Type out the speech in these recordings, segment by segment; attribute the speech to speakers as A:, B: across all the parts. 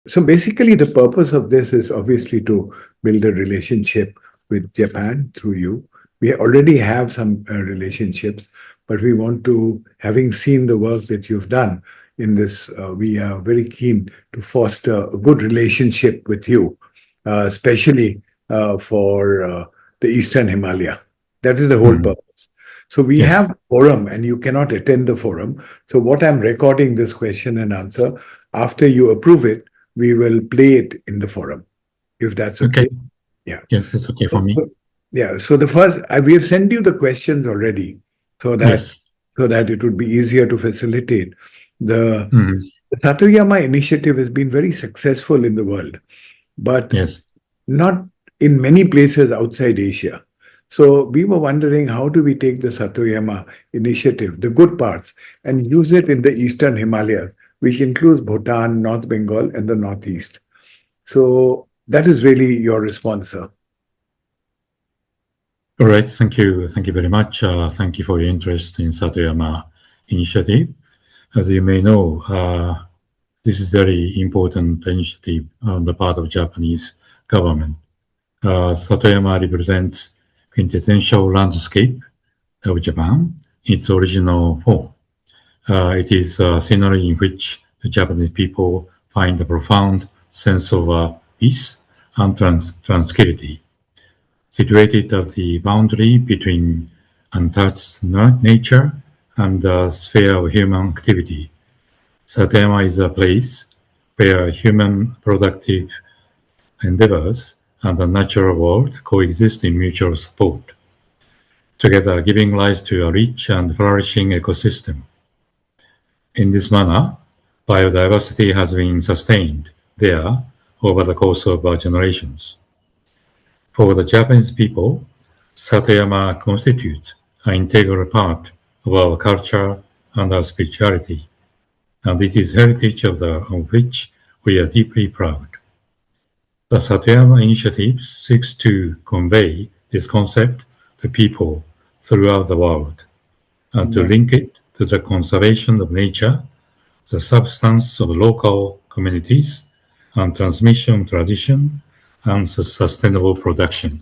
A: So basically, the purpose of this is obviously to build a relationship with Japan through you. We already have some relationships, but we want to, having seen the work that you've done in this, we are very keen to foster a good relationship with you, especially for the Eastern Himalaya. That is the whole
B: Mm.
A: purpose. So we have
B: Yes.
A: a forum, and you cannot attend the forum. So what I'm recording this question and answer. After you approve it, we will play it in the forum, if that's
B: Okay.
A: okay. Yeah.
B: Yes, it's okay for
A: So,
B: me.
A: yeah. So the first, we have sent you the questions already, so that
B: Yes.
A: it would be easier to facilitate. The,
B: Mm.
A: the Tatuyama initiative has been very successful in the world, but
B: Yes.
A: not in many places outside Asia. So we were wondering, how do we take the Satoyama initiative, the good parts, and use it in the Eastern Himalayas, which includes Bhutan, North Bengal, and the Northeast. So that is really your response, sir.
B: All right. Thank you. Thank you very much. Thank you for your interest in Satoyama initiative. As you may know, this is very important initiative on the part of Japanese government. Satoyama represents quintessential landscape of Japan in its original form. It is a scenery in which the Japanese people find a profound sense of peace and tranquility. Situated at the boundary between untouched nature and the sphere of human activity, Satema is a place where human productive endeavors and the natural world coexist in mutual support, together giving rise to a rich and flourishing ecosystem. In this manner, biodiversity has been sustained there over the course of generations. For the Japanese people, Satayama constitutes an integral part of our culture and our spirituality, and it is heritage of which we are deeply proud. The Satayama Initiative seeks to convey this concept to people throughout the world and to
A: Right.
B: link it to the conservation of nature, the substance of local communities, and transmission of tradition and sustainable production.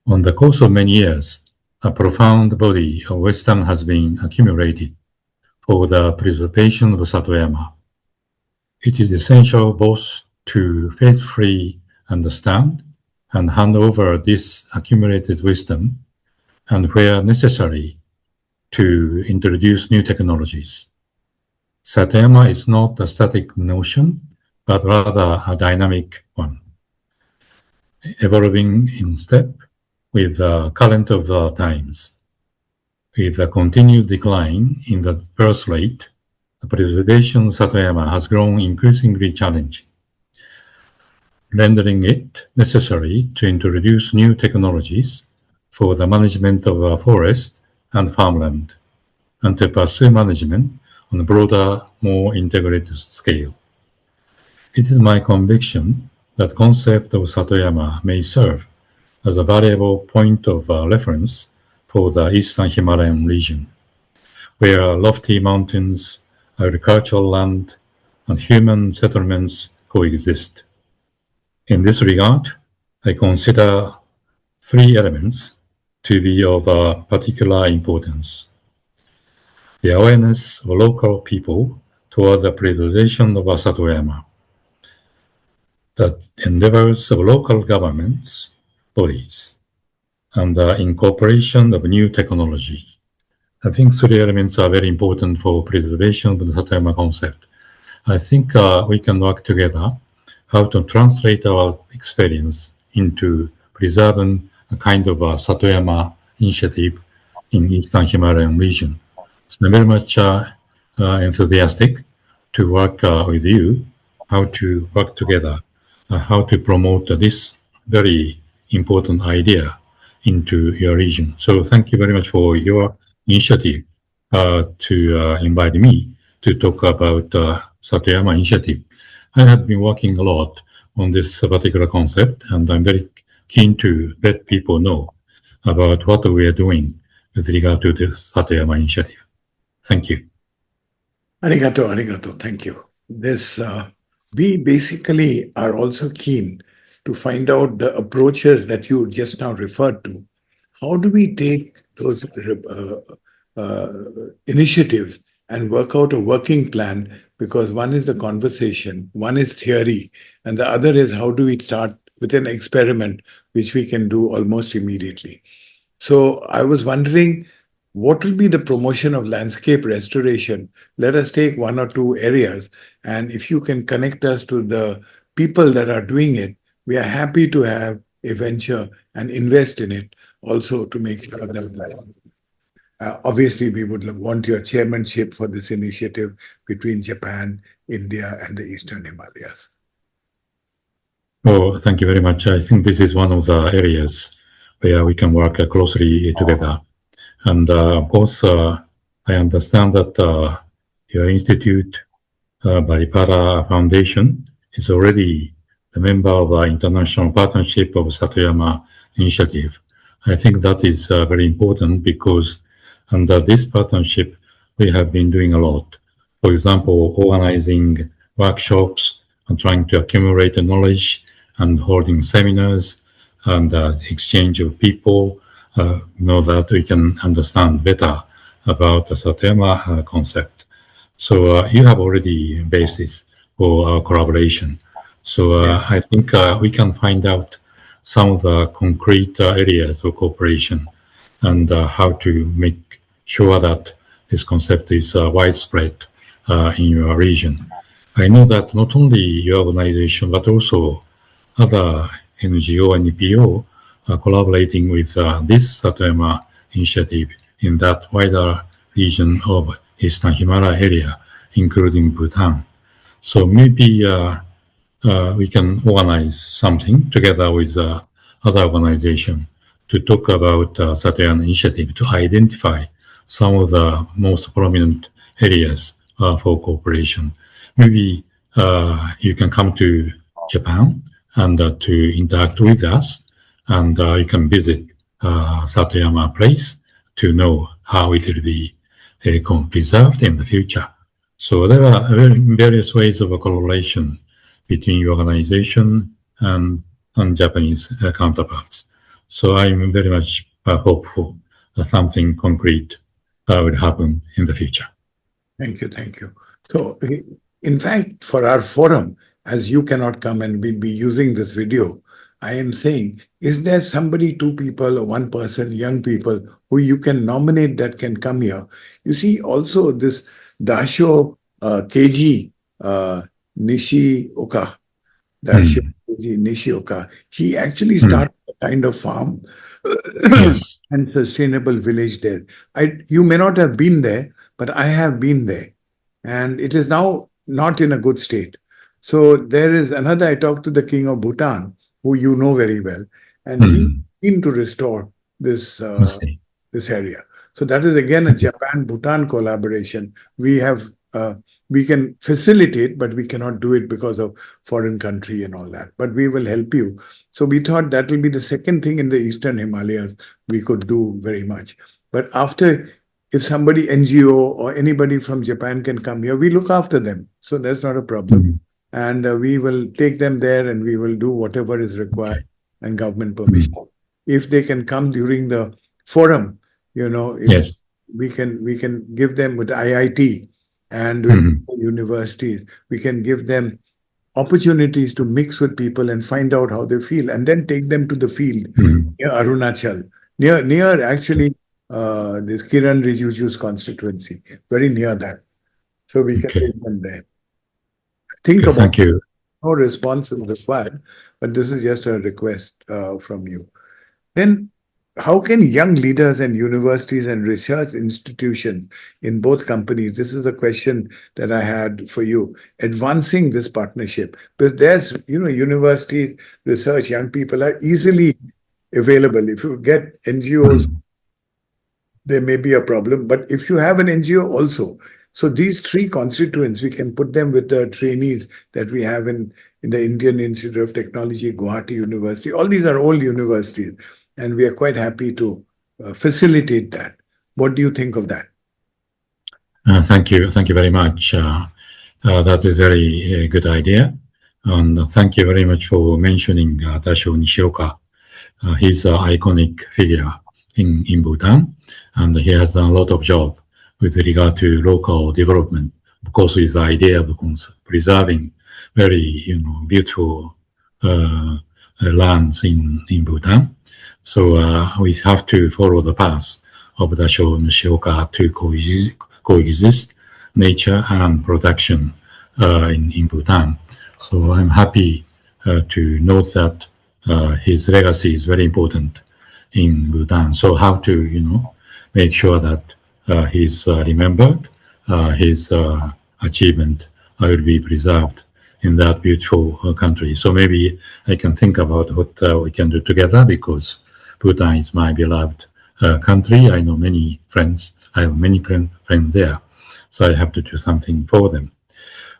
B: On the course of many years, a profound body of wisdom has been accumulated for the preservation of Satoyama. It is essential both to faithfully understand and hand over this accumulated wisdom, and where necessary, to introduce new technologies. Satayama is not a static notion, but rather a dynamic one, evolving in step with the current of the times. With a continued decline in the birth rate, the preservation of Satoyama has grown increasingly challenging, rendering it necessary to introduce new technologies for the management of forest and farmland, and to pursue management on a broader, more integrated scale. It is my conviction that the concept of Satoyama may serve as a valuable point of reference for the Eastern Himalayan region, where lofty mountains, agricultural land, and human settlements coexist. In this regard, I consider three elements to be of particular importance: the awareness of local people toward the preservation of Satoyama, the endeavors of local governments, bodies, and the incorporation of new technology. I think three elements are very important for preservation of the Satoyama concept. I think we can work together how to translate our experience into preserving a kind of a Satoyama initiative in Eastern Himalayan region. So I'm very much enthusiastic to work with you, how to work together, how to promote this very important idea into your region. So thank you very much for your initiative to invite me to talk about Satoyama initiative. I have been working a lot on this particular concept, and I'm very keen to let people know about what we are doing with regard to this Satoyama initiative. Thank you.
A: Arigato, arigato. Thank you. This we basically are also keen to find out the approaches that you just now referred to. How do we take those initiatives and work out a working plan? Because one is the conversation, one is theory, and the other is how do we start with an experiment, which we can do almost immediately. So I was wondering, what will be the promotion of landscape restoration? Let us take one or two areas, and if you can connect us to the people that are doing it, we are happy to have a venture and invest in it also to make sure that obviously we would want your chairmanship for this initiative between Japan, India, and the Eastern Himalayas.
B: Oh, thank you very much. I think this is one of the areas where we can work closely together. And of course, I understand that your institute, Baripara Foundation, is already a member of the International Partnership of Satoyama Initiative. I think that is very important because under this partnership, we have been doing a lot. For example, organizing workshops and trying to accumulate the knowledge and holding seminars and exchange of people, know that we can understand better about the Satoyama concept. So you have already basis for our collaboration. So
A: Yes.
B: I think we can find out some of the concrete areas of cooperation and how to make sure that this concept is widespread in your region. I know that not only your organization, but also other NGO and NPO are collaborating with this Satoyama initiative in that wider region of Eastern Himalaya area, including Bhutan. So maybe we can organize something together with other organization to talk about Satoyama initiative to identify some of the most prominent areas for cooperation. Maybe you can come to Japan and to interact with us, and you can visit Satoyama place to know how it will be preserved in the future. So there are various ways of collaboration between your organization and Japanese counterparts. So I'm very much hopeful that something concrete will happen in the future.
A: Thank you. Thank you. So, in fact, for our forum, as you cannot come and we'll be using this video, I am saying, is there somebody, two people, or one person, young people, who you can nominate that can come here? You see, also this Dasho Keiji Nishioka, Dasho
B: Mm.
A: Keiji Nishioka, he actually
B: Mm.
A: started a kind of farm
B: Yes.
A: and sustainable village there. You may not have been there, but I have been there. And it is now not in a good state. So there is another, I talked to the king of Bhutan, who you know very well, and he
B: Mm.
A: keen to restore
B: I see.
A: this area. So that is again a Japan-Bhutan collaboration. We can facilitate, but we cannot do it because of foreign country and all that. But we will help you. So we thought that will be the second thing in the Eastern Himalayas we could do very much. But after, if somebody NGO or anybody from Japan can come here, we look after them. So that's not a problem.
B: Mm.
A: And we will take them there and we will do whatever is required
B: Okay.
A: and government permission.
B: Mm.
A: If they can come during the forum, if
B: Yes.
A: we can give them with IIT and with
B: Mm.
A: universities, we can give them opportunities to mix with people and find out how they feel, and then take them to the field
B: Mm.
A: near Arunachal, near actually this Kiran Rijiju's constituency, very near that. So we can
B: Okay.
A: take them there. Think
B: Okay.
A: about
B: Thank you.
A: no response is required, but this is just a request from you. Then, how can young leaders and universities and research institutions in both companies, this is a question that I had for you, advancing this partnership? Because there's, universities, research, young people are easily available. If you get NGOs,
B: Mm.
A: there may be a problem. But if you have an NGO also, so these three constituents, we can put them with the trainees that we have in the Indian Institute of Technology, Guwahati University. All these are old universities, and we are quite happy to facilitate that. What do you think of that?
B: Thank you. Thank you very much. That is very good idea. And thank you very much for mentioning Dasho Nishioka. He's an iconic figure in Bhutan, and he has done a lot of job with regard to local development. Of course, with the idea of preserving very beautiful lands in Bhutan. So we have to follow the path of Dasho Nishioka to coexist nature and production in Bhutan. So I'm happy to note that his legacy is very important in Bhutan. So how to make sure that he's remembered, his achievement will be preserved in that beautiful country. So maybe I can think about what we can do together, because Bhutan is my beloved country. I know many friends. I have many friends there. So I have to do something for them.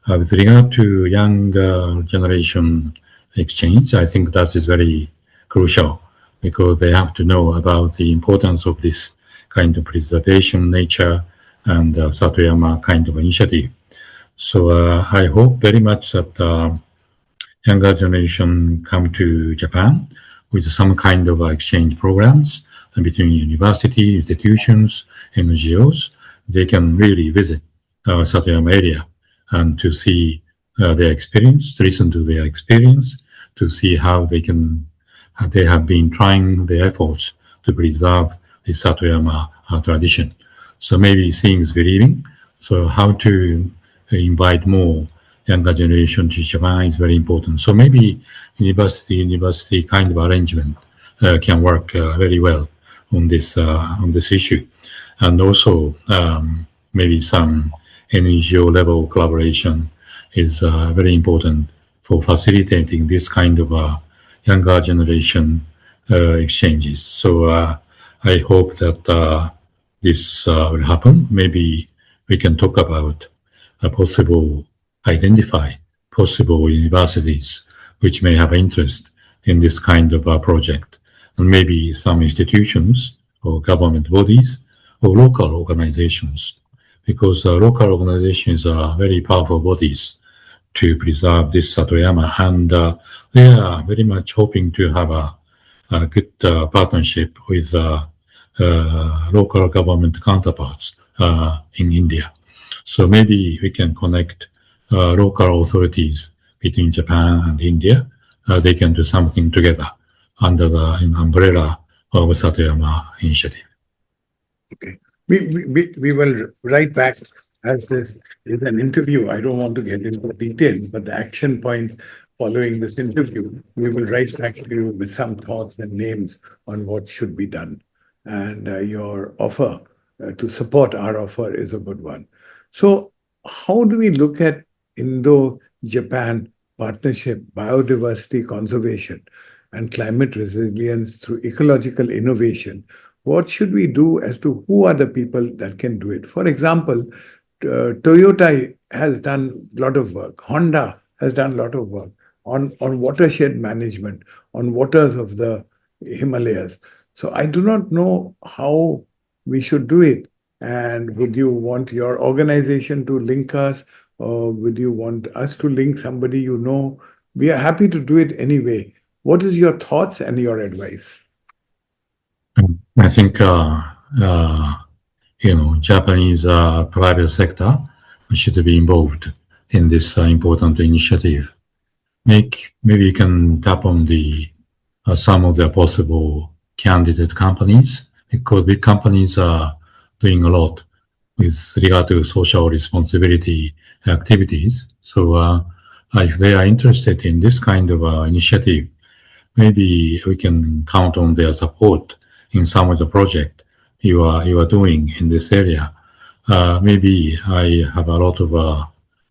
B: With regard to young generation exchange, I think that is very crucial, because they have to know about the importance of this kind of preservation, nature, and Satoyama kind of initiative. So I hope very much that younger generation come to Japan with some kind of exchange programs between university, institutions, NGOs. They can really visit Satoyama area and to see their experience, to listen to their experience, to see how they have been trying their efforts to preserve the Satoyama tradition. So maybe seeing is believing. So how to invite more younger generation to Japan is very important. So maybe university kind of arrangement can work very well on this issue, and also maybe some NGO level collaboration is very important for facilitating this kind of younger generation exchanges. So I hope that this will happen. Maybe we can talk about identify possible universities which may have interest in this kind of project, and maybe some institutions or government bodies or local organizations, because local organizations are very powerful bodies to preserve this Satoyama, and they are very much hoping to have a good partnership with local government counterparts in India. So maybe we can connect local authorities between Japan and India. They can do something together under the umbrella of Satoyama initiative.
A: Okay. We will write back, as this is an interview. I don't want to get into details, but the action points following this interview, we will write back to you with some thoughts and names on what should be done. And your offer to support our offer is a good one. So how do we look at Indo-Japan partnership, biodiversity conservation, and climate resilience through ecological innovation? What should we do as to who are the people that can do it? For example, Toyota has done a lot of work. Honda has done a lot of work on watershed management, on waters of the Himalayas. So I do not know how we should do it. And would you want your organization to link us, or would you want us to link somebody you know? We are happy to do it anyway. What is your thoughts and your advice?
B: I think Japanese private sector should be involved in this important initiative. Maybe you can tap on some of the possible candidate companies, because big companies are doing a lot with regard to social responsibility activities. So if they are interested in this kind of initiative, maybe we can count on their support in some of the project you are doing in this area. Maybe I have a lot of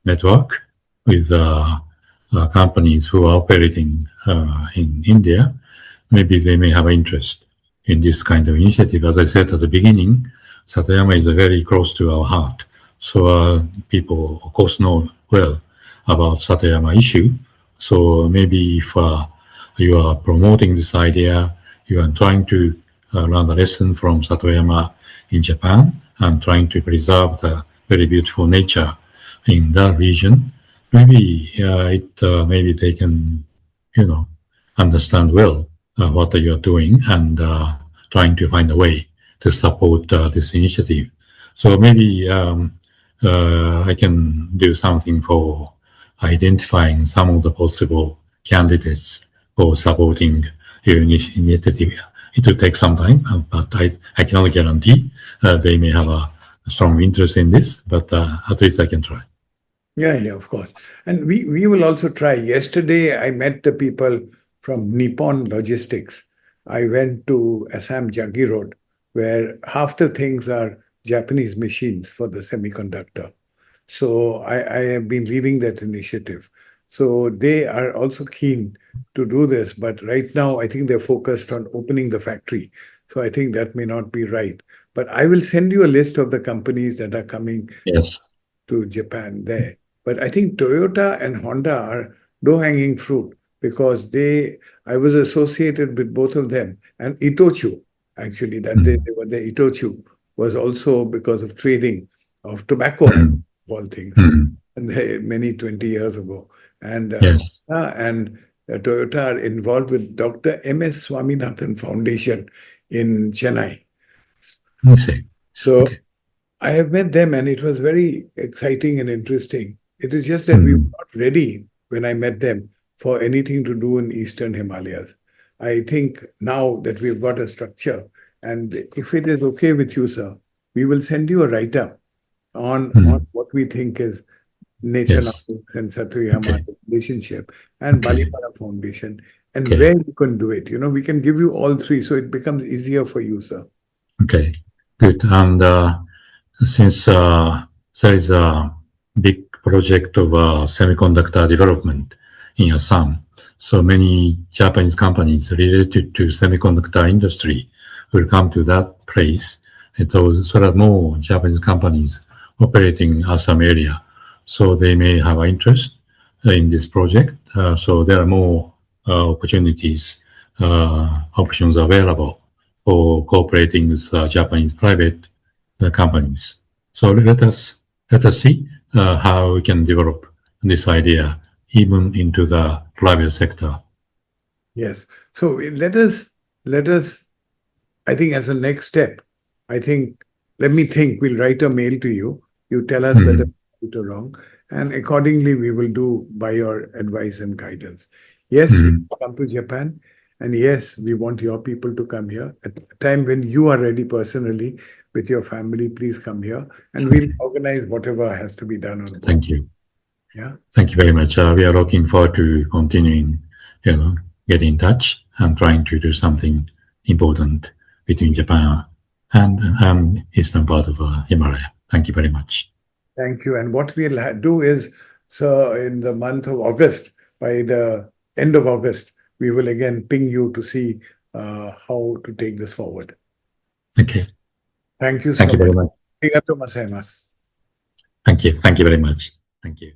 B: network with companies who are operating in India. Maybe they may have interest in this kind of initiative. As I said at the beginning, Satoyama is very close to our heart. So people, of course, know well about Satoyama issue. So maybe if you are promoting this idea, you are trying to learn the lesson from Satoyama in Japan and trying to preserve the very beautiful nature in that region, maybe maybe they can, understand well what you are doing and trying to find a way to support this initiative. So maybe I can do something for identifying some of the possible candidates for supporting your initiative. It will take some time, but I cannot guarantee they may have a strong interest in this, but at least I can try.
A: Yeah, of course. And we will also try. Yesterday, I met the people from Nippon Logistics. I went to Assam Jagi Road, where half the things are Japanese machines for the semiconductor. So I have been leading that initiative. So they are also keen to do this, but right now I think they're focused on opening the factory. So I think that may not be right. But I will send you a list of the companies that are coming
B: Yes.
A: to Japan there. But I think Toyota and Honda are low-hanging fruit because I was associated with both of them. And Itochu, actually, that day they were there. Itochu was also because of trading of tobacco, of all things, and many 20 years ago. And
B: Yes.
A: Honda and Toyota are involved with Dr. M.S. Swaminathan Foundation in Chennai.
B: I see.
A: So
B: Okay.
A: I have met them and it was very exciting and interesting. It is just that we were not ready when I met them for anything to do in Eastern Himalayas. I think now that we've got a structure, and if it is okay with you, sir, we will send you a write-up on what we think is Nature Now
B: Yes.
A: and Satyama
B: Okay.
A: relationship and
B: Okay.
A: Balipara Foundation and
B: Okay.
A: where you can do it. We can give you all three so it becomes easier for you, sir.
B: Okay. Good. And since there is a big project of semiconductor development in Assam, so many Japanese companies related to semiconductor industry will come to that place. And so there are more Japanese companies operating in Assam area, so they may have an interest in this project. So there are more options available for cooperating with Japanese private companies. So let us see how we can develop this idea even into the private sector.
A: Yes. So let us, I think as a next step, let me think, we'll write a mail to you. You tell us whether right or wrong, and accordingly we will do by your advice and guidance. Yes, we come to Japan, and yes, we want your people to come here. At a time when you are ready personally with your family, please come here, and we'll organize whatever has to be done on board.
B: Thank you.
A: Yeah.
B: Thank you very much. We are looking forward to continuing, get in touch and trying to do something important between Japan and eastern part of Himalaya. Thank you very much.
A: Thank you. And what we'll do is, sir, in the month of August, by the end of August, we will again ping you to see how to take this forward.
B: Okay.
A: Thank you so
B: Thank you very
A: much.
B: much.
A: Arigatou gozaimasu.
B: Thank you. Thank you very much. Thank you.